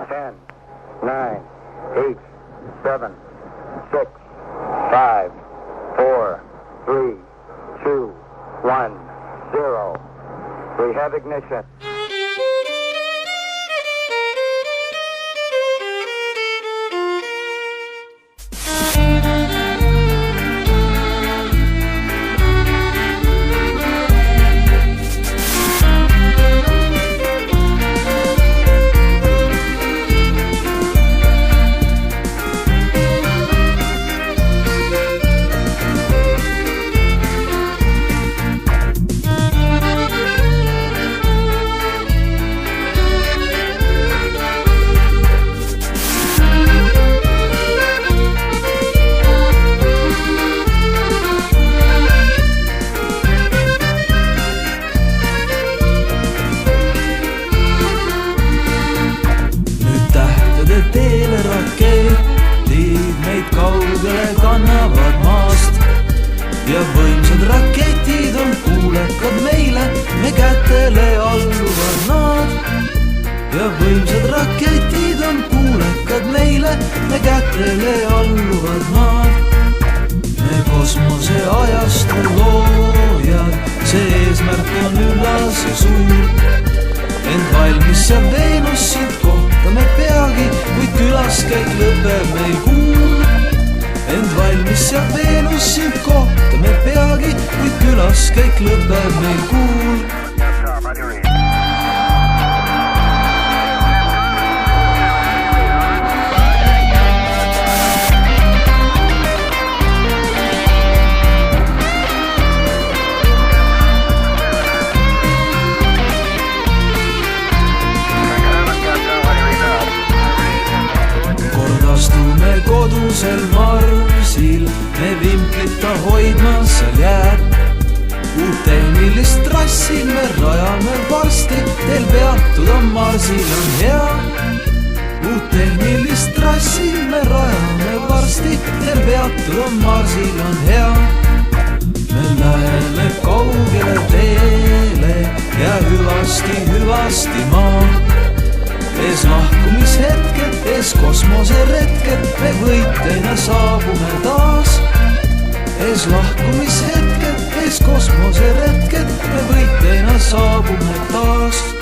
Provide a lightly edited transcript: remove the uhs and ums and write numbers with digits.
10, 9, 8, 7, 6, 5, 4, 3, 2, 1, 0. We have ignition. Teele raketid meid kaugele kannavad maast ja võimsad raketid on kuulekad meile, me kätele alluvad nad. ja võimsad raketid on kuulekad meile, me kätele alluvad nad. me kosmoseajastu loojad, see eesmärk on üllas ja suur. ent valmis seal Veenus, sind kohtame peagi, kuid külaskäik lõpeb meil kuul. ent valmis seal Veenus, sind kohtame peagi, kuid külaskäik lõpeb meil kuul. kodusel Marsil me vimplita hoidma seal jääb. uut tehnilist trassi me rajame varsti, teil peatuda Marsil on hea. uut tehnilist trassi me rajame varsti, teil peatuda Marsil on hea. me läheme kaugele teele ja hüvasti maa. ees lahkumishetked, ees kosmoseretked, me võitjana saabume taas. ees lahkumishetked, ees kosmoseretked, me võitjana saabume taas.